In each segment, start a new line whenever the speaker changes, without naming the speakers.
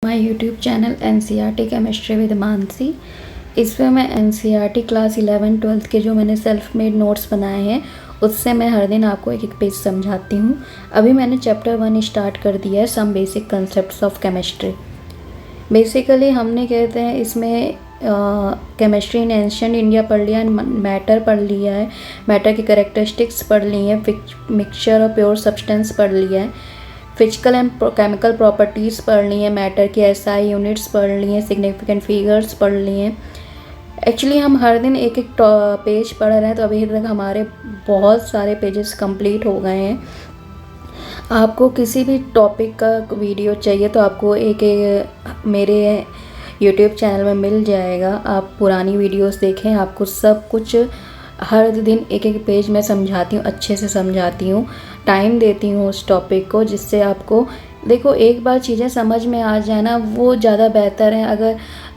My YouTube channel NCERT chemistry with Mansi. इसमें मैं NCERT class 11-12 के जो मैंने सेल्फ मेड नोट्स बनाए हैं उससे मैं हर दिन आपको एक एक पेज समझाती हूँ। अभी मैंने चैप्टर 1 स्टार्ट कर दिया है, some basic concepts of chemistry. Basically हमने कहते हैं इसमें केमिस्ट्री इन एंशिएंट इंडिया पढ़ लिया है, मैटर पढ़ लिया है, मैटर की कैरेक्टरिस्टिक्स पढ़ ली है, मिक्सचर और प्योर सब्सटेंस पढ़ लिया है, फिजिकल एंड केमिकल प्रॉपर्टीज़ पढ़ ली हैं, मैटर की एसआई यूनिट्स पढ़ ली हैं, सिग्निफिकेंट फिगर्स पढ़ ली हैं। एक्चुअली हम हर दिन एक एक पेज पढ़ रहे हैं, तो अभी तक हमारे बहुत सारे पेजेस कंप्लीट हो गए हैं। आपको किसी भी टॉपिक का वीडियो चाहिए तो आपको एक मेरे यूट्यूब चैनल में मिल जाएगा। आप पुरानी वीडियोस देखें, आपको सब कुछ हर दिन एक एक पेज में समझाती हूँ, अच्छे से समझाती हूँ, टाइम देती हूँ उस टॉपिक को, जिससे आपको देखो एक बार चीज़ें समझ में आ जाए ना वो ज़्यादा बेहतर है।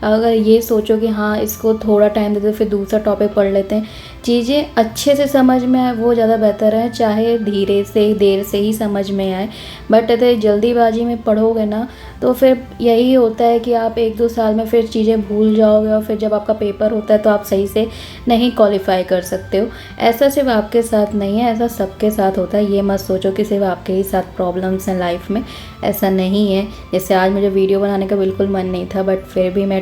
अगर ये सोचो कि हाँ इसको थोड़ा टाइम देते फिर दूसरा टॉपिक पढ़ लेते हैं, चीज़ें अच्छे से समझ में आए वो ज़्यादा बेहतर है, चाहे धीरे से देर से ही समझ में आए। बट अगर जल्दीबाजी में पढ़ोगे ना तो फिर यही होता है कि आप 1-2 साल में फिर चीज़ें भूल जाओगे और फिर जब आपका पेपर होता है तो आप सही से नहीं क्वालिफाई कर सकते हो। ऐसा सिर्फ आपके साथ नहीं है, ऐसा सबके साथ होता है। ये मत सोचो कि सिर्फ आपके ही साथ प्रॉब्लम्स हैं लाइफ में, ऐसा नहीं है। जैसे आज मुझे वीडियो बनाने का बिल्कुल मन नहीं था, बट फिर भी मैं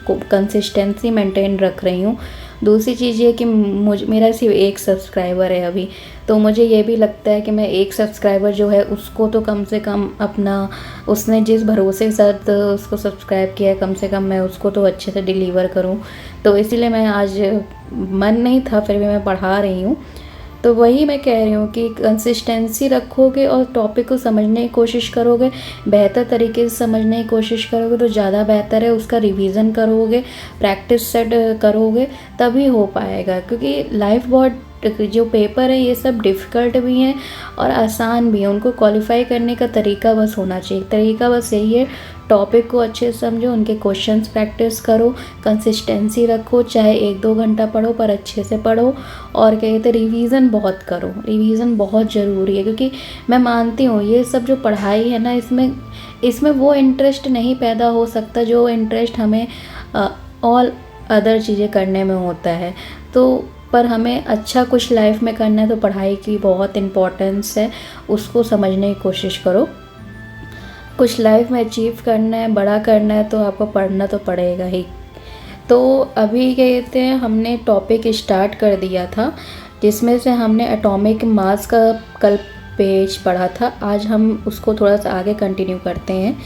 कंसिस्टेंसी मेंटेन रख रही हूँ। दूसरी चीज़ ये कि मेरा सिर्फ एक सब्सक्राइबर है अभी, तो मुझे ये भी लगता है कि मैं एक सब्सक्राइबर जो है उसको तो कम से कम अपना, उसने जिस भरोसे के साथ उसको सब्सक्राइब किया है, कम से कम मैं उसको तो अच्छे से डिलीवर करूँ। तो इसीलिए मैं आज मन नहीं था, फिर भी मैं पढ़ा रही हूँ। तो वही मैं कह रही हूँ कि कंसिस्टेंसी रखोगे और टॉपिक को समझने की कोशिश करोगे, बेहतर तरीके से समझने की कोशिश करोगे तो ज़्यादा बेहतर है। उसका रिवीजन करोगे, प्रैक्टिस सेट करोगे, तभी हो पाएगा। क्योंकि लाइफ बहुत जो पेपर है ये सब डिफ़िकल्ट भी हैं और आसान भी हैं। उनको क्वालिफाई करने का तरीका बस होना चाहिए। तरीका बस यही है, टॉपिक को अच्छे से समझो, उनके क्वेश्चंस प्रैक्टिस करो, कंसिस्टेंसी रखो, चाहे 1-2 घंटा पढ़ो पर अच्छे से पढ़ो। और क्या कहते हैं, रिवीज़न बहुत करो। रिवीज़न बहुत ज़रूरी है, क्योंकि मैं मानती हूँ ये सब जो पढ़ाई है ना, इसमें वो इंटरेस्ट नहीं पैदा हो सकता जो इंटरेस्ट हमें ऑल अदर चीज़ें करने में होता है। तो पर हमें अच्छा कुछ लाइफ में करना है तो पढ़ाई की बहुत इम्पोर्टेंस है, उसको समझने की कोशिश करो। कुछ लाइफ में अचीव करना है, बड़ा करना है तो आपको पढ़ना तो पड़ेगा ही। तो अभी कहते हैं हमने टॉपिक स्टार्ट कर दिया था, जिसमें से हमने एटॉमिक मास का कल पेज पढ़ा था। आज हम उसको थोड़ा सा आगे कंटिन्यू करते हैं।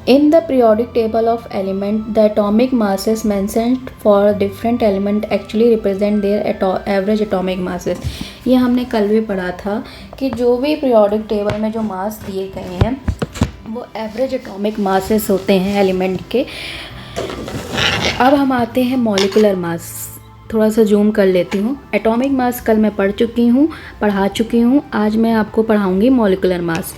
In the periodic table of element, the atomic masses mentioned for different element actually represent their average atomic masses। ये हमने कल भी पढ़ा था कि जो भी periodic table में जो मास दिए गए हैं वो एवरेज एटॉमिक मासेस होते हैं एलिमेंट के। अब हम आते हैं मॉलिक्यूलर मास। थोड़ा सा जूम कर लेती हूँ। एटॉमिक मास कल मैं पढ़ा चुकी हूँ। आज मैं आपको पढ़ाऊँगी molecular mass.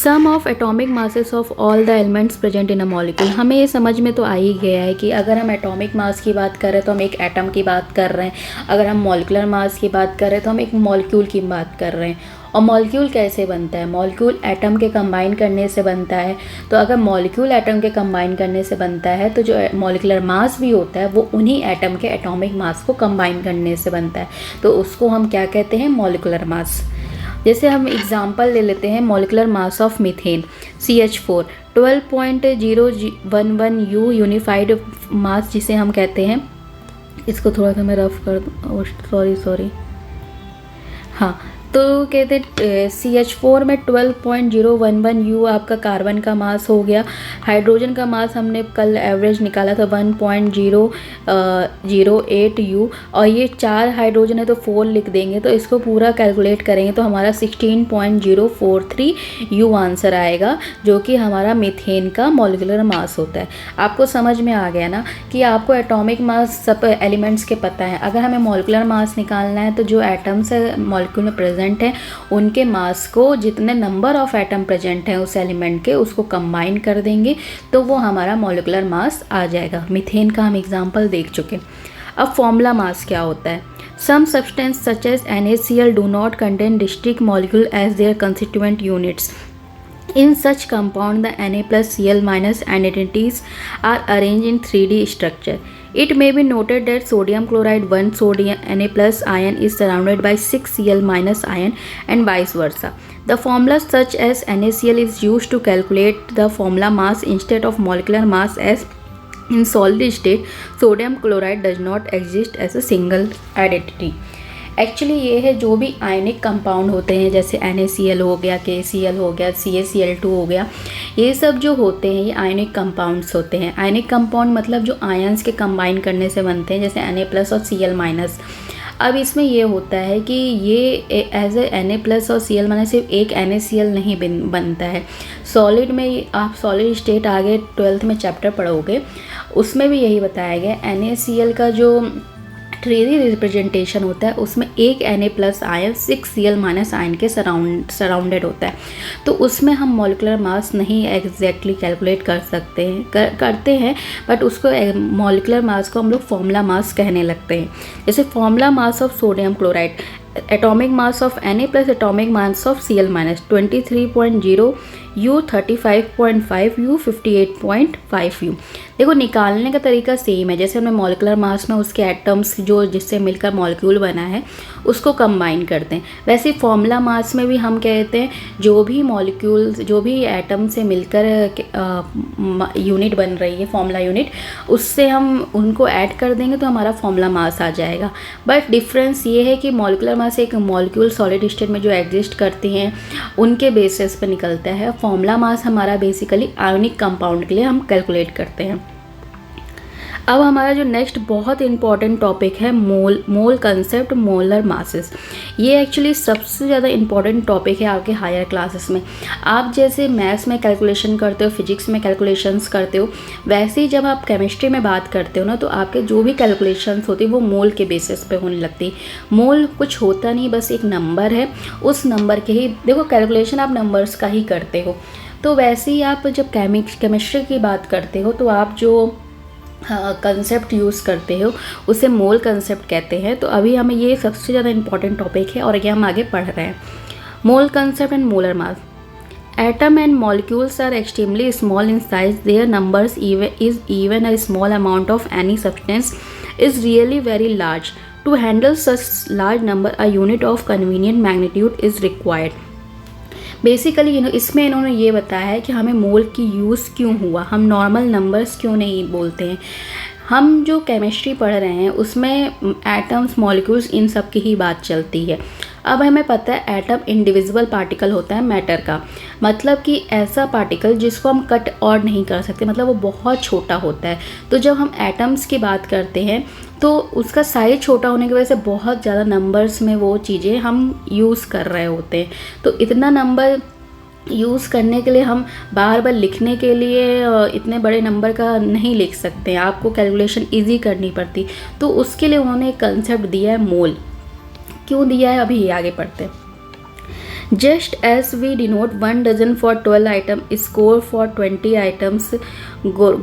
Sum of atomic masses of all the elements present in a molecule. हमें ये समझ में तो आ ही गया है कि अगर हम एटॉमिक मास की बात कर रहे हैं तो हम एक एटम की बात कर रहे हैं, अगर हम मॉलिक्यूलर मास की बात कर रहे हैं तो हम एक मॉलिक्यूल की बात कर रहे हैं। और मॉलिक्यूल कैसे बनता है? मॉलिक्यूल एटम के कंबाइन करने से बनता है। तो अगर मॉलिक्यूल एटम के कंबाइन करने से बनता है तो जो मॉलिक्यूलर मास भी होता है वो उन्हीं एटम के एटॉमिक मास को कंबाइन करने से बनता है। तो उसको हम क्या कहते हैं? Molecular mass. जैसे हम एग्जांपल ले लेते हैं, molecular mass of methane CH4 12.011 U unified mass जिसे हम कहते हैं। इसको थोड़ा सा मैं रफ कर दूँ, सॉरी हाँ। तो कहते CH4 में 12.011 U आपका कार्बन का मास हो गया। हाइड्रोजन का मास हमने कल एवरेज निकाला था 1.008 U, और ये 4 हाइड्रोजन है तो 4 लिख देंगे। तो इसको पूरा कैलकुलेट करेंगे तो हमारा 16.043 U आंसर आएगा, जो कि हमारा मीथेन का मॉलिक्यूलर मास होता है। आपको समझ में आ गया ना कि आपको एटॉमिक मास सब एलिमेंट्स के पता है। अगर हमें मॉलिक्यूलर मास निकालना है तो जो एटम्स है मॉलिक्यूल में प्रेजेंट है उनके मास को, जितने नंबर ऑफ एटम प्रेजेंट हैं उस एलिमेंट के, उसको कंबाइन कर देंगे तो वो हमारा मॉलिक्यूलर मास आ जाएगा। मीथेन का हम एग्जांपल देख चुके। अब फॉर्मूला मास क्या होता है? Some substance such as NaCl do not contain distinct molecule as their constituent units. In such compound, the Na plus Cl minus identities are arranged in 3D structure. It may be noted that sodium chloride 1 sodium Na plus ion is surrounded by 6 Cl minus ion and vice versa. The formula such as NaCl is used to calculate the formula mass instead of molecular mass, as in solid state sodium chloride does not exist as a single identity. Actually ये है जो भी ionic compound होते हैं, जैसे NaCl हो गया, KCl हो गया, CaCl2 हो गया, ये सब जो होते हैं ये आयनिक कंपाउंड्स होते हैं। आयनिक कंपाउंड मतलब जो आयंस के कंबाइन करने से बनते हैं, जैसे Na प्लस और Cl माइनस। अब इसमें ये होता है कि ये एज ए Na प्लस और Cl माइनस सिर्फ एक NaCl नहीं बनता है। सॉलिड में आप सॉलिड स्टेट आगे 12th में चैप्टर पढ़ोगे, उसमें भी यही बताया गया। NaCl का जो 3D रिप्रेजेंटेशन होता है उसमें एक Na plus ion 6 Cl minus ion के सराउंडेड होता है। तो उसमें हम मॉलिकुलर मास नहीं एग्जैक्टली कैलकुलेट कर सकते हैं, करते हैं, बट उसको मॉलिकुलर मास को हम लोग फॉर्मूला मास कहने लगते हैं। जैसे formula mass of sodium chloride, atomic mass of Na plus atomic mass of Cl minus 23.0 U 35.5 U 58.5 U। देखो निकालने का तरीका सेम है, जैसे हमने मॉलिकुलर मास में उसके एटम्स जो जिससे मिलकर मॉलिक्यूल बना है उसको कंबाइन करते हैं, वैसे फॉर्मूला मास में भी हम कहते हैं जो भी मॉलिक्यूल जो भी एटम से मिलकर यूनिट बन रही है, फॉर्मूला यूनिट, उससे हम उनको ऐड कर देंगे तो हमारा फॉर्मूला मास आ जाएगा। बट डिफरेंस ये है कि मॉलिकुलर मास एक मॉलिक्यूल सॉलिड स्टेट में जो एग्जिस्ट करती हैं उनके बेसिस पर निकलता है। फॉर्मूला मास हमारा बेसिकली आयोनिक कंपाउंड के लिए हम कैलकुलेट करते हैं। अब हमारा जो नेक्स्ट बहुत इंपॉर्टेंट टॉपिक है मोल कंसेप्ट, मोलर मासेस। ये एक्चुअली सबसे ज़्यादा इंपॉर्टेंट टॉपिक है आपके हायर क्लासेस में। आप जैसे मैथ्स में कैलकुलेशन करते हो, फिजिक्स में कैलकुलेशंस करते हो, वैसे ही जब आप केमिस्ट्री में बात करते हो ना, तो आपके जो भी कैलकुलेशंस होती है वो मोल के बेसिस पे होने लगती है। मोल कुछ होता नहीं, बस एक नंबर है, उस नंबर के ही देखो कैलकुलेशन आप नंबर्स का ही करते हो। तो वैसे ही आप जब केमिस्ट्री की बात करते हो तो आप जो कंसेप्ट यूज़ करते हो उसे मोल कंसेप्ट कहते हैं। तो अभी हमें ये सबसे ज़्यादा इंपॉर्टेंट टॉपिक है और ये हम आगे पढ़ रहे हैं। मोल concept and molar mass. Atom and molecules are extremely small in size. Their numbers even a small amount of any substance is really very large. To handle such large number, a unit of convenient magnitude is required. Basically इसमें इन्होंने ये बताया है कि हमें मोल की use क्यों हुआ, हम नॉर्मल नंबर्स क्यों नहीं बोलते हैं। हम जो केमिस्ट्री पढ़ रहे हैं उसमें एटम्स, मॉलिक्यूल्स, इन सब की ही बात चलती है। अब हमें पता है एटम इंडिविजुअल पार्टिकल होता है मैटर का, मतलब कि ऐसा पार्टिकल जिसको हम कट और नहीं कर सकते, मतलब वो बहुत छोटा होता है। तो जब हम एटम्स की बात करते हैं तो उसका साइज छोटा होने की वजह से बहुत ज़्यादा नंबर्स में वो चीज़ें हम यूज़ कर रहे होते हैं। तो इतना नंबर यूज़ करने के लिए हम बार बार लिखने के लिए इतने बड़े नंबर का नहीं लिख सकते हैं, आपको कैलकुलेशन इजी करनी पड़ती। तो उसके लिए उन्होंने एक कंसेप्ट दिया है मोल। क्यों दिया है अभी ये आगे पढ़ते हैं। Just as we denote 1 dozen for 12 item, score for 20 items,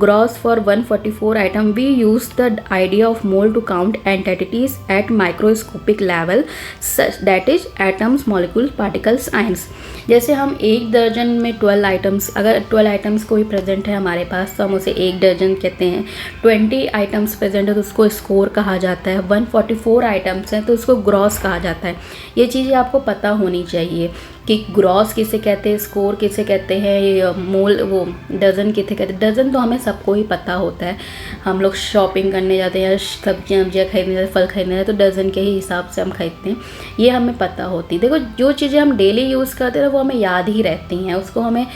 gross for 144 item, we use the idea of mole to count entities at microscopic level, such that is atoms, molecules, particles, ions। जैसे हम एक दर्जन में 12 items, अगर 12 items कोई present है हमारे पास तो हम उसे एक दर्जन कहते हैं। 20 आइटम्स प्रेजेंट है तो उसको स्कोर कहा जाता है। 144 आइटम्स हैं तो उसको ग्रॉस कहा जाता है। ये चीज़ें आपको पता होनी चाहिए कि ग्रॉस किसे कहते हैं, स्कोर किसे कहते हैं, मोल वो डज़न किसे कहते हैं। डज़न तो हमें सबको ही पता होता है, हम लोग शॉपिंग करने जाते हैं या सब्जियाँ खरीदने जाते, फल खरीदने जाते तो डज़न के ही हिसाब से हम खरीदते हैं, ये हमें पता होती है। देखो जो चीज़ें हम डेली यूज़ करते हैं वो हमें याद ही रहती हैं, उसको हमें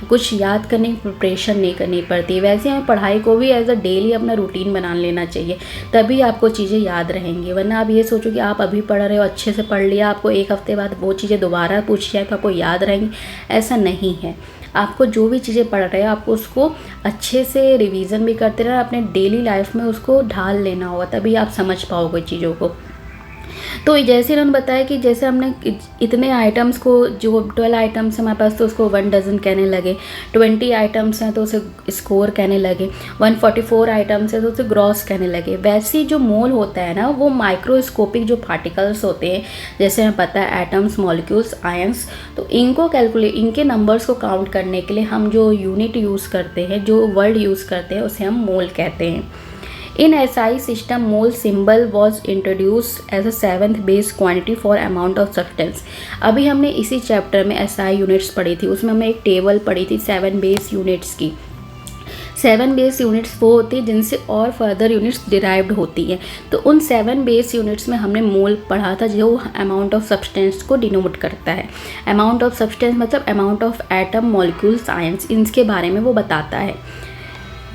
कुछ याद करने की प्रिपरेशन नहीं करनी पड़ती। वैसे हमें पढ़ाई को भी एज अ डेली अपना रूटीन बना लेना चाहिए, तभी आपको चीज़ें याद रहेंगी। वरना आप ये सोचो कि आप अभी पढ़ रहे हो, अच्छे से पढ़ लिया, आपको एक हफ्ते बाद वो चीज़ें दोबारा पूछ जाए तो आपको याद रहेंगी, ऐसा नहीं है। आपको जो भी चीज़ें पढ़ रहे हो आपको उसको अच्छे से रिवीजन भी करते रहना, अपने डेली लाइफ में उसको ढाल लेना होगा, तभी आप समझ पाओगे चीज़ों को। तो जैसे इन्होंने बताया कि जैसे हमने इतने आइटम्स को, जो 12 आइटम्स हमारे पास, तो उसको 1 डज़न कहने लगे, 20 आइटम्स हैं तो उसे स्कोर कहने लगे, 144 आइटम्स हैं तो उसे ग्रॉस कहने लगे। वैसे जो मोल होता है ना, वो माइक्रोस्कोपिक जो पार्टिकल्स होते हैं, जैसे हमें पता है एटम्स, मॉलिक्यूल्स, आयंस, तो इनको इनके नंबर्स को काउंट करने के लिए हम जो यूनिट यूज़ करते हैं, जो वर्ड यूज़ करते हैं, उसे हम मोल कहते हैं। In SI system, mole symbol was introduced as a 7th base quantity for amount of substance। अभी हमने इसी चैप्टर में SI यूनिट्स पढ़ी थी, उसमें हमने एक टेबल पढ़ी थी 7 बेस यूनिट्स की। 7 बेस यूनिट्स वो होती है जिनसे और फर्दर यूनिट्स डिराइव्ड होती हैं। तो उन 7 बेस यूनिट्स में हमने मोल पढ़ा था, जो अमाउंट ऑफ सब्सटेंस को डिनोट करता है। अमाउंट ऑफ सब्सटेंस मतलब amount of atom, molecules, ions, इनके बारे में वो बताता है।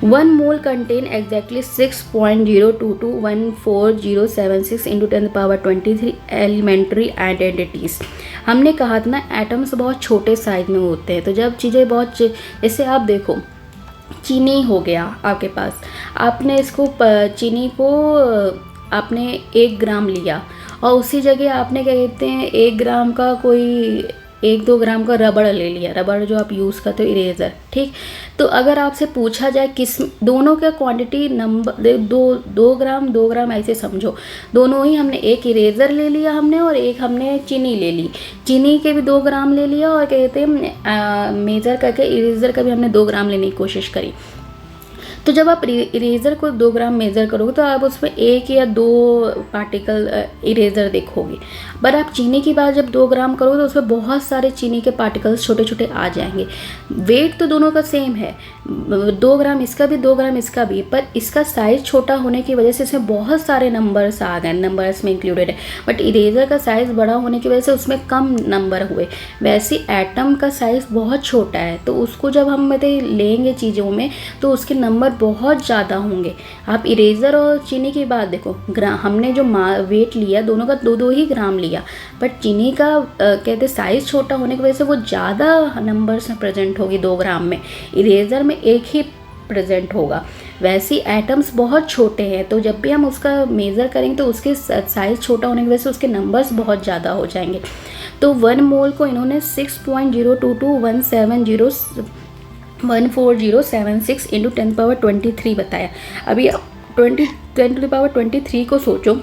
1 mole contain exactly 6.022140076 into 10 the power 23 elementary identities। हमने कहा था ना, एटम्स बहुत छोटे साइज में होते हैं। तो जब चीज़ें बहुत, जैसे आप देखो, चीनी हो गया आपके पास, आपने इसको चीनी को आपने 1 ग्राम लिया और उसी जगह आपने क्या कहते हैं 1 ग्राम का कोई 1-2 ग्राम का रबड़ ले लिया, रबड़ जो आप यूज़ करते हो, इरेज़र, ठीक। तो अगर आपसे पूछा जाए किस दोनों का क्वांटिटी नंबर 2 ग्राम ऐसे समझो, दोनों ही हमने, एक इरेज़र ले लिया हमने और एक हमने चीनी ले ली, चीनी के भी 2 ग्राम ले लिया और कहते हैं मेज़र करके इरेज़र का भी हमने 2 ग्राम लेने की कोशिश करी। तो जब आप इरेज़र को 2 ग्राम मेज़र करोगे तो आप उसमें 1 या 2 पार्टिकल इरेज़र देखोगे। पर आप चीनी की बात जब 2 ग्राम करोगे तो उसमें बहुत सारे चीनी के पार्टिकल्स छोटे छोटे आ जाएंगे। वेट तो दोनों का सेम है, 2 ग्राम इसका भी 2 ग्राम इसका भी, पर इसका साइज़ छोटा होने की वजह से इसमें बहुत सारे नंबर्स आ गए, नंबर्स में इंक्लूडेड है। बट इरेज़र का साइज़ बड़ा होने की वजह से उसमें कम नंबर हुए। वैसे एटम का साइज़ बहुत छोटा है, तो उसको जब हम लेंगे चीज़ों में तो उसके नंबर बहुत ज़्यादा होंगे। आप इरेज़र और चीनी की बात देखो, हमने जो वेट लिया दोनों का 2-2 ही ग्राम लिया, बट चीनी का कहते साइज़ छोटा होने की वजह से वो ज़्यादा नंबर्स में प्रेजेंट होगी 2 ग्राम में, इरेज़र में 1 ही प्रेजेंट होगा। वैसे एटम्स बहुत छोटे हैं, तो जब भी हम उसका मेज़र करेंगे तो उसके साइज़ छोटा होने की वजह से उसके नंबर्स बहुत ज़्यादा हो जाएंगे। तो 1 मोल को इन्होंने 6.02217014076 इंटू 10⁻23 बताया। अभी 10⁻23 को सोचो,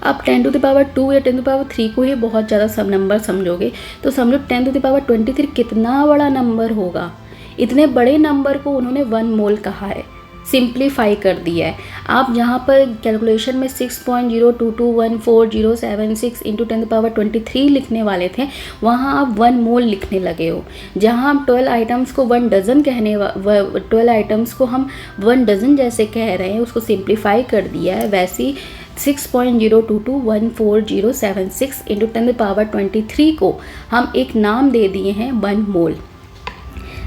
आप 10⁻2 या 10⁻3 को ही बहुत ज़्यादा सब नंबर समझोगे, तो समझो 10⁻23 कितना बड़ा नंबर होगा। इतने बड़े नंबर को उन्होंने 1 मोल कहा है, सिंप्लीफाई कर दिया है। आप जहाँ पर कैलकुलेशन में 6.022140076 इंटू 10⁻23 लिखने वाले थे, वहाँ आप 1 मोल लिखने लगे हो। जहाँ हम 12 आइटम्स को 1 डज़न 12 आइटम्स को हम 1 डज़न जैसे कह रहे हैं, उसको सिंप्लीफाई कर दिया है। वैसे 6.022140076 इंटू 10⁻23 को हम एक नाम दे दिए हैं 1 mole.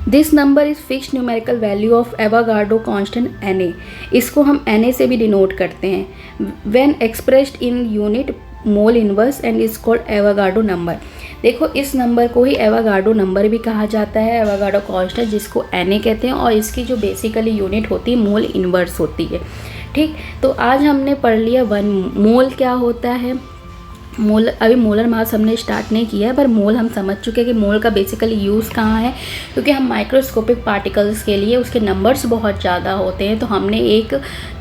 This number is fixed numerical value of Avogadro constant Na। इसको हम Na से भी डिनोट करते हैं। When expressed in unit mole inverse and is called Avogadro number. देखो, इस नंबर को ही एवोगाड्रो नंबर भी कहा जाता है, एवोगाड्रो कांस्टेंट जिसको Na कहते हैं, और इसकी जो बेसिकली यूनिट होती है मोल इनवर्स होती है, ठीक। तो आज हमने पढ़ लिया 1 मोल क्या होता है। मोल, अभी मोलर मास हमने स्टार्ट नहीं किया है, पर मोल हम समझ चुके हैं कि मोल का बेसिकली यूज़ कहाँ है, क्योंकि हम माइक्रोस्कोपिक पार्टिकल्स के लिए उसके नंबर्स बहुत ज़्यादा होते हैं, तो हमने एक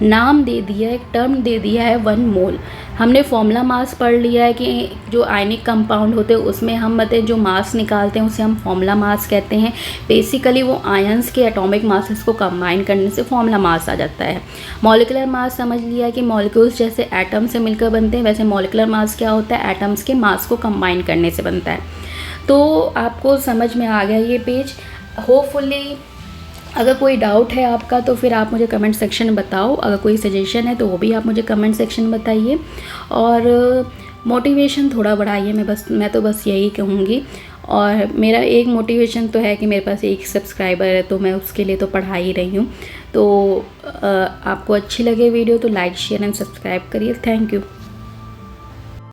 नाम दे दिया, एक टर्म दे दिया है 1 मोल। हमने फॉर्मूला मास पढ़ लिया है कि जो आयनिक कंपाउंड होते हैं उसमें हम जो मास निकालते हैं उसे हम फॉर्मूला मास कहते हैं। बेसिकली वो आयंस के एटॉमिक मासेस को कंबाइन करने से फॉर्मूला मास आ जाता है। मॉलिक्यूलर मास समझ लिया है कि मॉलिक्यूल्स जैसे एटम से मिलकर बनते हैं, वैसे मॉलिक्यूलर मास क्या होता है, एटम्स के मास को कंबाइन करने से बनता है। तो आपको समझ में आ गया ये पेज, होपफुली। अगर कोई डाउट है आपका तो फिर आप मुझे कमेंट सेक्शन में बताओ, अगर कोई सजेशन है तो वो भी आप मुझे कमेंट सेक्शन में बताइए, और मोटिवेशन थोड़ा बढ़ाइए। मैं तो बस यही कहूँगी। और मेरा एक मोटिवेशन तो है कि मेरे पास 1 सब्सक्राइबर है, तो मैं उसके लिए तो पढ़ा ही रही हूँ। तो आपको अच्छी लगे वीडियो तो लाइक, शेयर एंड सब्सक्राइब करिए। Thank you.